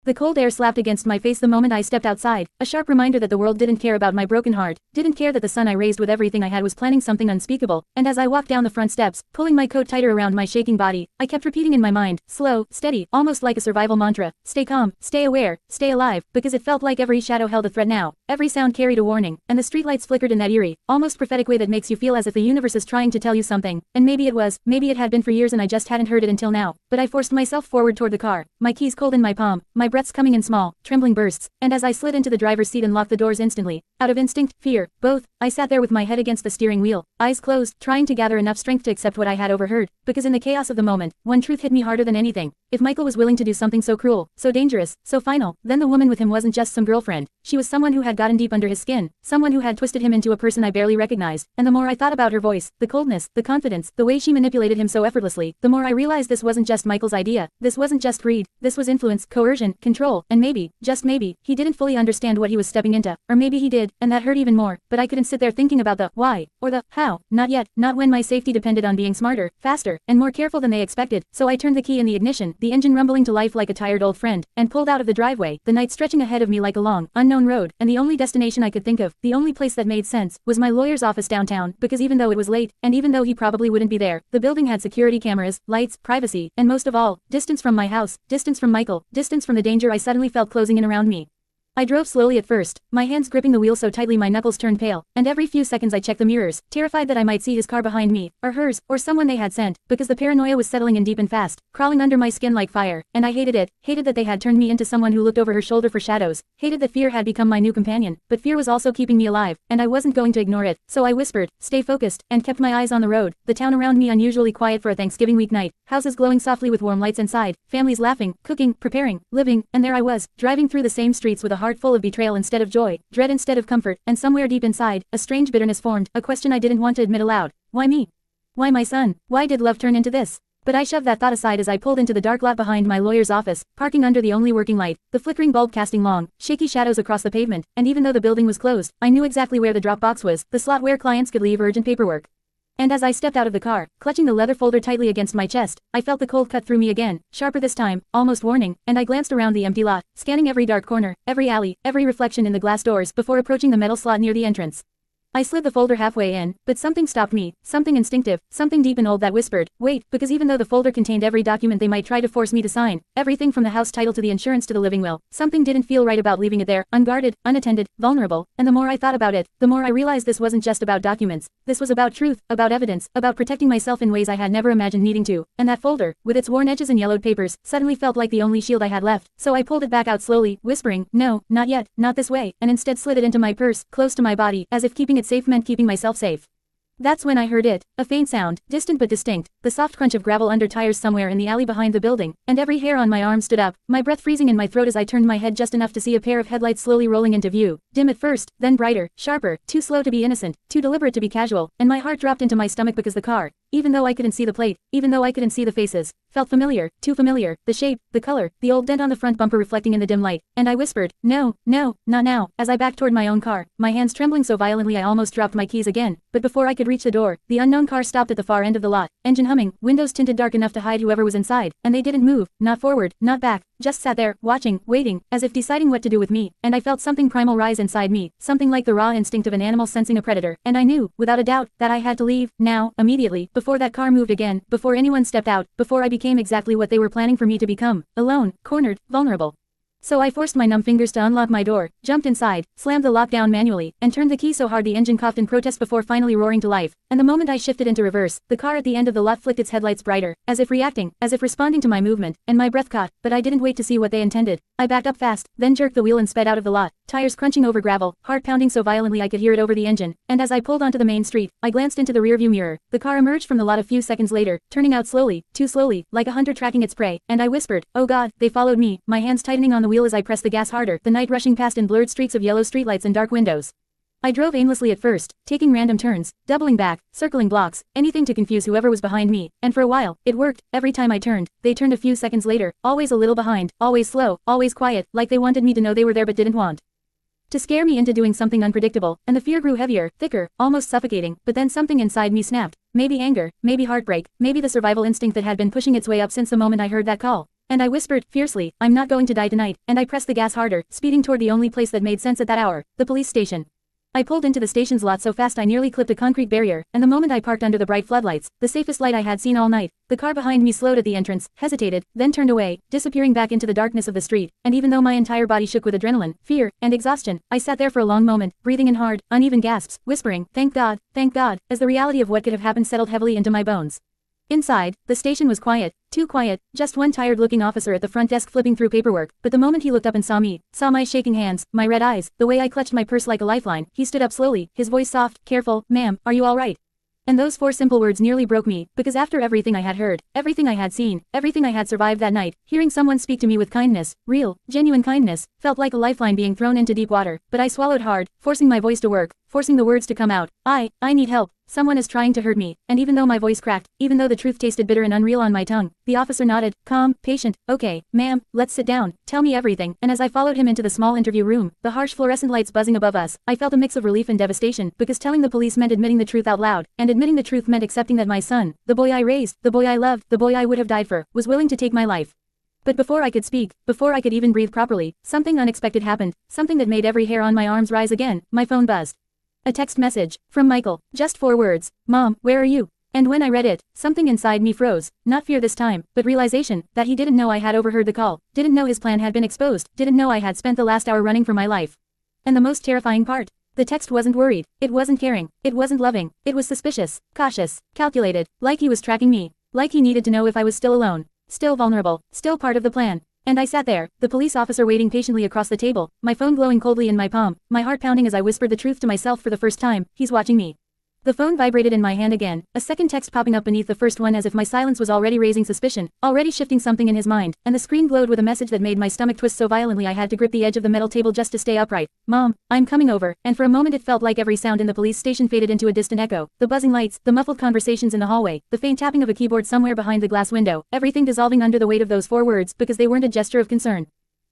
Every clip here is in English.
The cold air slapped against my face the moment I stepped outside, a sharp reminder that the world didn't care about my broken heart, didn't care that the son I raised with everything I had was planning something unspeakable, and as I walked down the front steps, pulling my coat tighter around my shaking body, I kept repeating in my mind, slow, steady, almost like a survival mantra, stay calm, stay aware, stay alive, because it felt like every shadow held a threat now, every sound carried a warning, and the streetlights flickered in that eerie, almost prophetic way that makes you feel as if the universe is trying to tell you something, and maybe it was, maybe it had been for years and I just hadn't heard it until now, but I forced myself forward toward the car, my keys cold in my palm, my breaths coming in small, trembling bursts, and as I slid into the driver's seat and locked the doors instantly, out of instinct, fear, both, I sat there with my head against the steering wheel, eyes closed, trying to gather enough strength to accept what I had overheard, because in the chaos of the moment, one truth hit me harder than anything. If Michael was willing to do something so cruel, so dangerous, so final, then the woman with him wasn't just some girlfriend, she was someone who had gotten deep under his skin, someone who had twisted him into a person I barely recognized, and the more I thought about her voice, the coldness, the confidence, the way she manipulated him so effortlessly, the more I realized this wasn't just Michael's idea, this wasn't just greed, this was influence, coercion, control, and maybe, just maybe, he didn't fully understand what he was stepping into, or maybe he did, and that hurt even more, but I couldn't sit there thinking about the why, or the how, not yet, not when my safety depended on being smarter, faster, and more careful than they expected, so I turned the key in the ignition, the engine rumbling to life like a tired old friend, and pulled out of the driveway, the night stretching ahead of me like a long, unknown road, and the only destination I could think of, the only place that made sense, was my lawyer's office downtown, because even though it was late, and even though he probably wouldn't be there, the building had security cameras, lights, privacy, and most of all, distance from my house, distance from Michael, distance from the danger I suddenly felt closing in around me. I drove slowly at first, my hands gripping the wheel so tightly my knuckles turned pale, and every few seconds I checked the mirrors, terrified that I might see his car behind me, or hers, or someone they had sent, because the paranoia was settling in deep and fast, crawling under my skin like fire, and I hated it, hated that they had turned me into someone who looked over her shoulder for shadows, hated that fear had become my new companion, but fear was also keeping me alive, and I wasn't going to ignore it, so I whispered, stay focused, and kept my eyes on the road, the town around me unusually quiet for a Thanksgiving week night, houses glowing softly with warm lights inside, families laughing, cooking, preparing, living, and there I was, driving through the same streets with a heart full of betrayal instead of joy, dread instead of comfort, and somewhere deep inside, a strange bitterness formed, a question I didn't want to admit aloud. Why me? Why my son? Why did love turn into this? But I shoved that thought aside as I pulled into the dark lot behind my lawyer's office, parking under the only working light, the flickering bulb casting long, shaky shadows across the pavement, and even though the building was closed, I knew exactly where the drop box was, the slot where clients could leave urgent paperwork. And as I stepped out of the car, clutching the leather folder tightly against my chest, I felt the cold cut through me again, sharper this time, almost warning, and I glanced around the empty lot, scanning every dark corner, every alley, every reflection in the glass doors before approaching the metal slot near the entrance. I slid the folder halfway in, but something stopped me, something instinctive, something deep and old that whispered, wait, because even though the folder contained every document they might try to force me to sign, everything from the house title to the insurance to the living will, something didn't feel right about leaving it there, unguarded, unattended, vulnerable, and the more I thought about it, the more I realized this wasn't just about documents, this was about truth, about evidence, about protecting myself in ways I had never imagined needing to, and that folder, with its worn edges and yellowed papers, suddenly felt like the only shield I had left, so I pulled it back out slowly, whispering, no, not yet, not this way, and instead slid it into my purse, close to my body, as if keeping it safe meant keeping myself safe. That's when I heard it, a faint sound, distant but distinct, the soft crunch of gravel under tires somewhere in the alley behind the building, and every hair on my arm stood up, my breath freezing in my throat as I turned my head just enough to see a pair of headlights slowly rolling into view, dim at first, then brighter, sharper, too slow to be innocent, too deliberate to be casual, and my heart dropped into my stomach because the car, even though I couldn't see the plate, even though I couldn't see the faces, felt familiar, too familiar, the shape, the color, the old dent on the front bumper reflecting in the dim light, and I whispered, no, no, not now, as I backed toward my own car, my hands trembling so violently I almost dropped my keys again, but before I could reach the door, the unknown car stopped at the far end of the lot, engine humming, windows tinted dark enough to hide whoever was inside, and they didn't move, not forward, not back, just sat there, watching, waiting, as if deciding what to do with me, and I felt something primal rise inside me, something like the raw instinct of an animal sensing a predator, and I knew, without a doubt, that I had to leave, now, immediately, before that car moved again, before anyone stepped out, before I became exactly what they were planning for me to become, alone, cornered, vulnerable. So I forced my numb fingers to unlock my door, jumped inside, slammed the lock down manually, and turned the key so hard the engine coughed in protest before finally roaring to life, and the moment I shifted into reverse, the car at the end of the lot flicked its headlights brighter, as if reacting, as if responding to my movement, and my breath caught, but I didn't wait to see what they intended. I backed up fast, then jerked the wheel and sped out of the lot, tires crunching over gravel, heart pounding so violently I could hear it over the engine, and as I pulled onto the main street, I glanced into the rearview mirror. The car emerged from the lot a few seconds later, turning out slowly, too slowly, like a hunter tracking its prey, and I whispered, oh God, they followed me, my hands tightening on the wheel as I pressed the gas harder, the night rushing past in blurred streaks of yellow streetlights and dark windows. I drove aimlessly at first, taking random turns, doubling back, circling blocks, anything to confuse whoever was behind me, and for a while, it worked. Every time I turned, they turned a few seconds later, always a little behind, always slow, always quiet, like they wanted me to know they were there but didn't want to scare me into doing something unpredictable, and the fear grew heavier, thicker, almost suffocating, but then something inside me snapped. Maybe anger, maybe heartbreak, maybe the survival instinct that had been pushing its way up since the moment I heard that call. And I whispered, fiercely, I'm not going to die tonight, and I pressed the gas harder, speeding toward the only place that made sense at that hour, the police station. I pulled into the station's lot so fast I nearly clipped a concrete barrier, and the moment I parked under the bright floodlights, the safest light I had seen all night, the car behind me slowed at the entrance, hesitated, then turned away, disappearing back into the darkness of the street, and even though my entire body shook with adrenaline, fear, and exhaustion, I sat there for a long moment, breathing in hard, uneven gasps, whispering, thank God, as the reality of what could have happened settled heavily into my bones. Inside, the station was quiet, too quiet, just one tired-looking officer at the front desk flipping through paperwork, but the moment he looked up and saw me, saw my shaking hands, my red eyes, the way I clutched my purse like a lifeline, he stood up slowly, his voice soft, careful, ma'am, are you all right? And those 4 simple words nearly broke me, because after everything I had heard, everything I had seen, everything I had survived that night, hearing someone speak to me with kindness, real, genuine kindness, felt like a lifeline being thrown into deep water, but I swallowed hard, forcing my voice to work, forcing the words to come out. I need help. Someone is trying to hurt me, and even though my voice cracked, even though the truth tasted bitter and unreal on my tongue, the officer nodded, calm, patient, okay, ma'am, let's sit down, tell me everything, and as I followed him into the small interview room, the harsh fluorescent lights buzzing above us, I felt a mix of relief and devastation, because telling the police meant admitting the truth out loud, and admitting the truth meant accepting that my son, the boy I raised, the boy I loved, the boy I would have died for, was willing to take my life. But before I could speak, before I could even breathe properly, something unexpected happened, something that made every hair on my arms rise again. My phone buzzed. A text message, from Michael, just 4 words, Mom, where are you? And when I read it, something inside me froze, not fear this time, but realization, that he didn't know I had overheard the call, didn't know his plan had been exposed, didn't know I had spent the last hour running for my life. And the most terrifying part, the text wasn't worried, it wasn't caring, it wasn't loving, it was suspicious, cautious, calculated, like he was tracking me, like he needed to know if I was still alone, still vulnerable, still part of the plan. And I sat there, the police officer waiting patiently across the table, my phone glowing coldly in my palm, my heart pounding as I whispered the truth to myself for the first time, he's watching me. The phone vibrated in my hand again, a second text popping up beneath the first one as if my silence was already raising suspicion, already shifting something in his mind, and the screen glowed with a message that made my stomach twist so violently I had to grip the edge of the metal table just to stay upright. Mom, I'm coming over, and for a moment it felt like every sound in the police station faded into a distant echo, the buzzing lights, the muffled conversations in the hallway, the faint tapping of a keyboard somewhere behind the glass window, everything dissolving under the weight of those 4 words because they weren't a gesture of concern.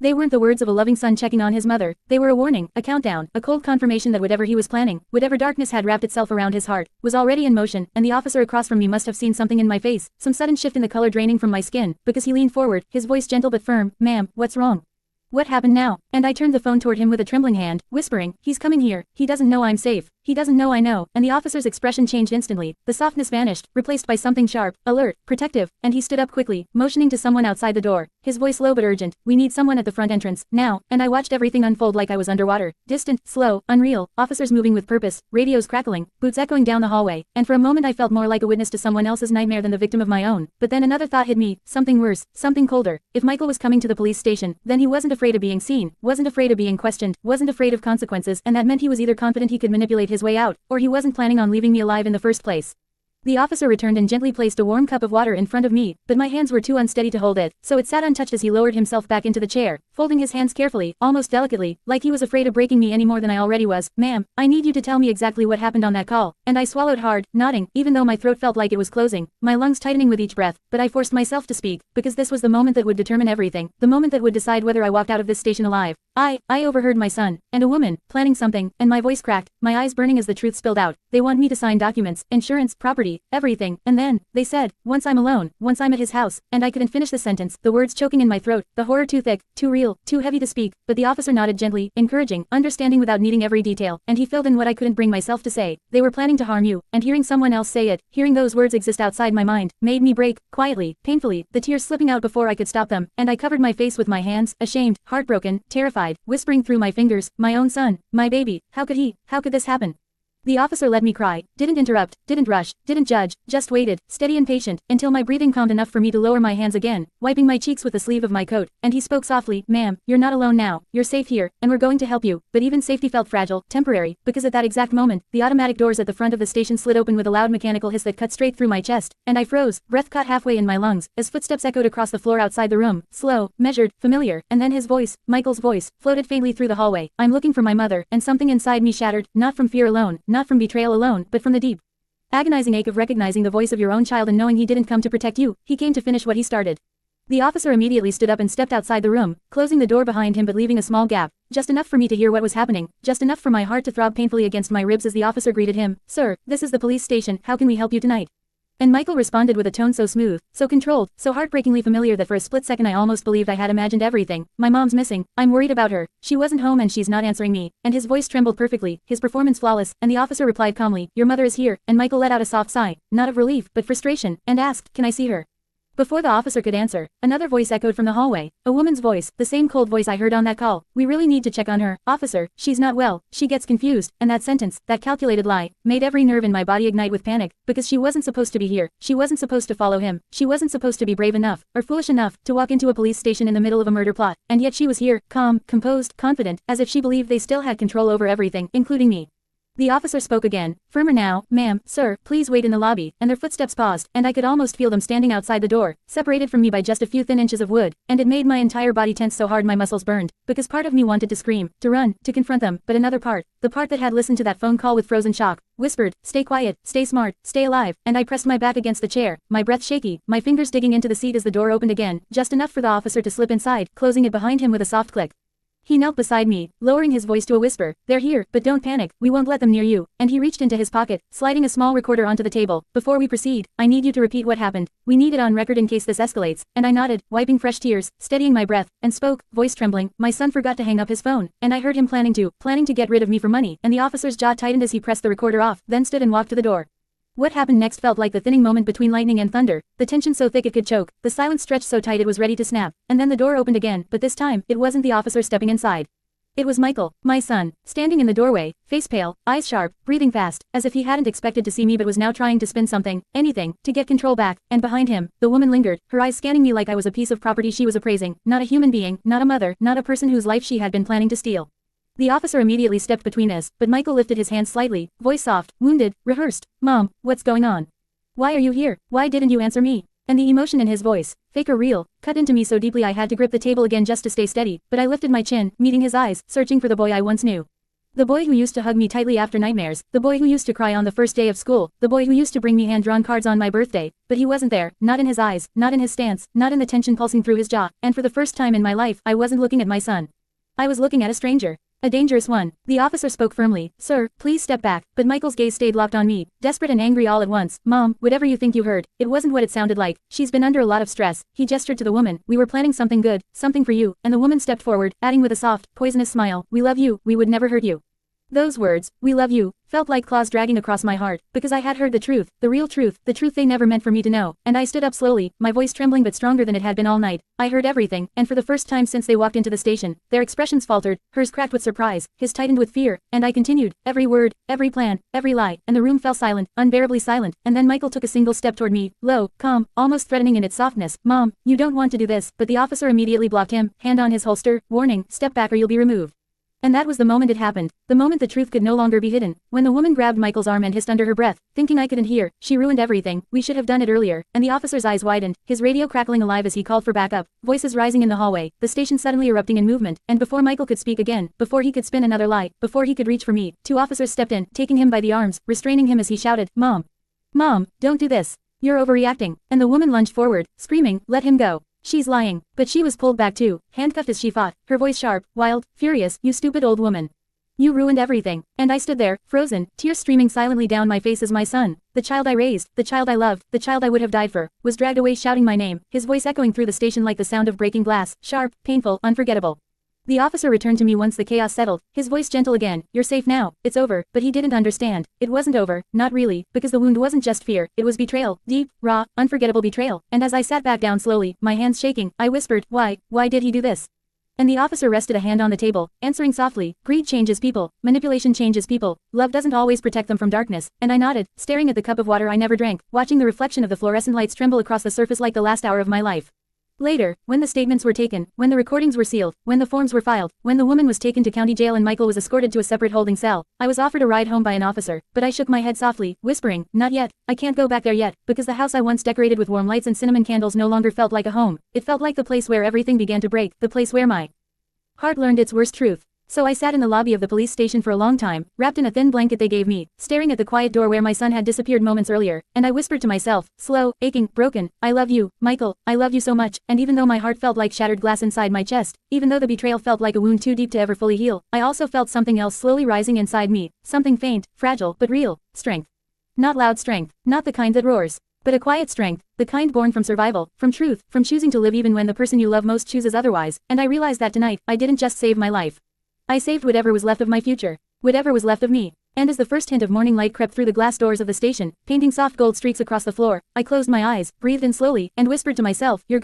They weren't the words of a loving son checking on his mother, they were a warning, a countdown, a cold confirmation that whatever he was planning, whatever darkness had wrapped itself around his heart, was already in motion, and the officer across from me must have seen something in my face, some sudden shift in the color draining from my skin, because he leaned forward, his voice gentle but firm, Ma'am, what's wrong? What happened now? And I turned the phone toward him with a trembling hand, whispering, he's coming here, he doesn't know I'm safe, he doesn't know I know, and the officer's expression changed instantly, the softness vanished, replaced by something sharp, alert, protective, and he stood up quickly, motioning to someone outside the door, his voice low but urgent, we need someone at the front entrance, now, and I watched everything unfold like I was underwater, distant, slow, unreal, officers moving with purpose, radios crackling, boots echoing down the hallway, and for a moment I felt more like a witness to someone else's nightmare than the victim of my own, but then another thought hit me, something worse, something colder, if Michael was coming to the police station, then he wasn't afraid of being seen, wasn't afraid of being questioned, wasn't afraid of consequences, and that meant he was either confident he could manipulate his way out, or he wasn't planning on leaving me alive in the first place. The officer returned and gently placed a warm cup of water in front of me, but my hands were too unsteady to hold it, so it sat untouched as he lowered himself back into the chair, folding his hands carefully, almost delicately, like he was afraid of breaking me any more than I already was. Ma'am, I need you to tell me exactly what happened on that call, and I swallowed hard, nodding, even though my throat felt like it was closing, my lungs tightening with each breath, but I forced myself to speak, because this was the moment that would determine everything, the moment that would decide whether I walked out of this station alive. I overheard my son, and a woman, planning something, and my voice cracked, my eyes burning as the truth spilled out. They want me to sign documents, insurance, property, everything, and then, they said, once I'm alone, once I'm at his house, and I couldn't finish the sentence, the words choking in my throat, the horror too thick, too real, too heavy to speak, but the officer nodded gently, encouraging, understanding without needing every detail, and he filled in what I couldn't bring myself to say. They were planning to harm you, and hearing someone else say it, hearing those words exist outside my mind, made me break, quietly, painfully, the tears slipping out before I could stop them, and I covered my face with my hands, ashamed, heartbroken, terrified, whispering through my fingers, my own son, my baby, how could this happen? The officer let me cry, didn't interrupt, didn't rush, didn't judge, just waited, steady and patient, until my breathing calmed enough for me to lower my hands again, wiping my cheeks with the sleeve of my coat, and he spoke softly, Ma'am, you're not alone now, you're safe here, and we're going to help you, but even safety felt fragile, temporary, because at that exact moment, the automatic doors at the front of the station slid open with a loud mechanical hiss that cut straight through my chest, and I froze, breath caught halfway in my lungs, as footsteps echoed across the floor outside the room, slow, measured, familiar, and then his voice, Michael's voice, floated faintly through the hallway, I'm looking for my mother, and something inside me shattered, not from fear alone, not from betrayal alone, but from the deep, agonizing ache of recognizing the voice of your own child and knowing he didn't come to protect you, he came to finish what he started. The officer immediately stood up and stepped outside the room, closing the door behind him but leaving a small gap, just enough for me to hear what was happening, just enough for my heart to throb painfully against my ribs as the officer greeted him, Sir, this is the police station, how can we help you tonight? And Michael responded with a tone so smooth, so controlled, so heartbreakingly familiar that for a split second I almost believed I had imagined everything. My mom's missing, I'm worried about her, she wasn't home and she's not answering me, and his voice trembled perfectly, his performance flawless, and the officer replied calmly, your mother is here, and Michael let out a soft sigh, not of relief, but frustration, and asked, can I see her? Before the officer could answer, another voice echoed from the hallway, a woman's voice, the same cold voice I heard on that call. We really need to check on her, officer, she's not well, she gets confused, and that sentence, that calculated lie, made every nerve in my body ignite with panic, because she wasn't supposed to be here, she wasn't supposed to follow him, she wasn't supposed to be brave enough, or foolish enough, to walk into a police station in the middle of a murder plot, and yet she was here, calm, composed, confident, as if she believed they still had control over everything, including me. The officer spoke again, firmer now, ma'am, sir, please wait in the lobby, and their footsteps paused, and I could almost feel them standing outside the door, separated from me by just a few thin inches of wood, and it made my entire body tense so hard my muscles burned, because part of me wanted to scream, to run, to confront them, but another part, the part that had listened to that phone call with frozen shock, whispered, stay quiet, stay smart, stay alive, and I pressed my back against the chair, my breath shaky, my fingers digging into the seat as the door opened again, just enough for the officer to slip inside, closing it behind him with a soft click. He knelt beside me, lowering his voice to a whisper, they're here, but don't panic, we won't let them near you, and he reached into his pocket, sliding a small recorder onto the table. Before we proceed, I need you to repeat what happened, we need it on record in case this escalates, and I nodded, wiping fresh tears, steadying my breath, and spoke, voice trembling, my son forgot to hang up his phone, and I heard him planning to get rid of me for money, and the officer's jaw tightened as he pressed the recorder off, then stood and walked to the door. What happened next felt like the thinning moment between lightning and thunder, the tension so thick it could choke, the silence stretched so tight it was ready to snap, and then the door opened again, but this time, it wasn't the officer stepping inside. It was Michael, my son, standing in the doorway, face pale, eyes sharp, breathing fast, as if he hadn't expected to see me but was now trying to spin something, anything, to get control back, and behind him, the woman lingered, her eyes scanning me like I was a piece of property she was appraising, not a human being, not a mother, not a person whose life she had been planning to steal. The officer immediately stepped between us, but Michael lifted his hand slightly, voice soft, wounded, rehearsed, Mom, what's going on? Why are you here? Why didn't you answer me? And the emotion in his voice, fake or real, cut into me so deeply I had to grip the table again just to stay steady, but I lifted my chin, meeting his eyes, searching for the boy I once knew. The boy who used to hug me tightly after nightmares, the boy who used to cry on the first day of school, the boy who used to bring me hand-drawn cards on my birthday, but he wasn't there, not in his eyes, not in his stance, not in the tension pulsing through his jaw, and for the first time in my life, I wasn't looking at my son. I was looking at a stranger. A dangerous one. The officer spoke firmly, sir, please step back, but Michael's gaze stayed locked on me, desperate and angry all at once. Mom, whatever you think you heard, it wasn't what it sounded like, she's been under a lot of stress. He gestured to the woman, we were planning something good, something for you, and the woman stepped forward, adding with a soft, poisonous smile, we love you, we would never hurt you. Those words, we love you, felt like claws dragging across my heart, because I had heard the truth, the real truth, the truth they never meant for me to know, and I stood up slowly, my voice trembling but stronger than it had been all night. I heard everything, and for the first time since they walked into the station, their expressions faltered, hers cracked with surprise, his tightened with fear, and I continued, every word, every plan, every lie, and the room fell silent, unbearably silent, and then Michael took a single step toward me, low, calm, almost threatening in its softness. Mom, you don't want to do this, but the officer immediately blocked him, hand on his holster, warning, step back or you'll be removed. And that was the moment it happened, the moment the truth could no longer be hidden, when the woman grabbed Michael's arm and hissed under her breath, thinking I couldn't hear, she ruined everything, we should have done it earlier, and the officer's eyes widened, his radio crackling alive as he called for backup, voices rising in the hallway, the station suddenly erupting in movement, and before Michael could speak again, before he could spin another lie, before he could reach for me, two officers stepped in, taking him by the arms, restraining him as he shouted, Mom! Mom, don't do this! You're overreacting, and the woman lunged forward, screaming, let him go! She's lying, but she was pulled back too, handcuffed as she fought, her voice sharp, wild, furious, you stupid old woman. You ruined everything, and I stood there, frozen, tears streaming silently down my face as my son, the child I raised, the child I loved, the child I would have died for, was dragged away shouting my name, his voice echoing through the station like the sound of breaking glass, sharp, painful, unforgettable. The officer returned to me once the chaos settled, his voice gentle again, you're safe now, it's over, but he didn't understand, it wasn't over, not really, because the wound wasn't just fear, it was betrayal, deep, raw, unforgettable betrayal, and as I sat back down slowly, my hands shaking, I whispered, why did he do this? And the officer rested a hand on the table, answering softly, greed changes people, manipulation changes people, love doesn't always protect them from darkness, and I nodded, staring at the cup of water I never drank, watching the reflection of the fluorescent lights tremble across the surface like the last hour of my life. Later, when the statements were taken, when the recordings were sealed, when the forms were filed, when the woman was taken to county jail and Michael was escorted to a separate holding cell, I was offered a ride home by an officer, but I shook my head softly, whispering, not yet, I can't go back there yet, because the house I once decorated with warm lights and cinnamon candles no longer felt like a home, it felt like the place where everything began to break, the place where my heart learned its worst truth. So I sat in the lobby of the police station for a long time, wrapped in a thin blanket they gave me, staring at the quiet door where my son had disappeared moments earlier, and I whispered to myself, slow, aching, broken, I love you, Michael, I love you so much, and even though my heart felt like shattered glass inside my chest, even though the betrayal felt like a wound too deep to ever fully heal, I also felt something else slowly rising inside me, something faint, fragile, but real, strength. Not loud strength, not the kind that roars, but a quiet strength, the kind born from survival, from truth, from choosing to live even when the person you love most chooses otherwise, and I realized that tonight, I didn't just save my life. I saved whatever was left of my future. Whatever was left of me. And as the first hint of morning light crept through the glass doors of the station, painting soft gold streaks across the floor, I closed my eyes, breathed in slowly, and whispered to myself, "You're going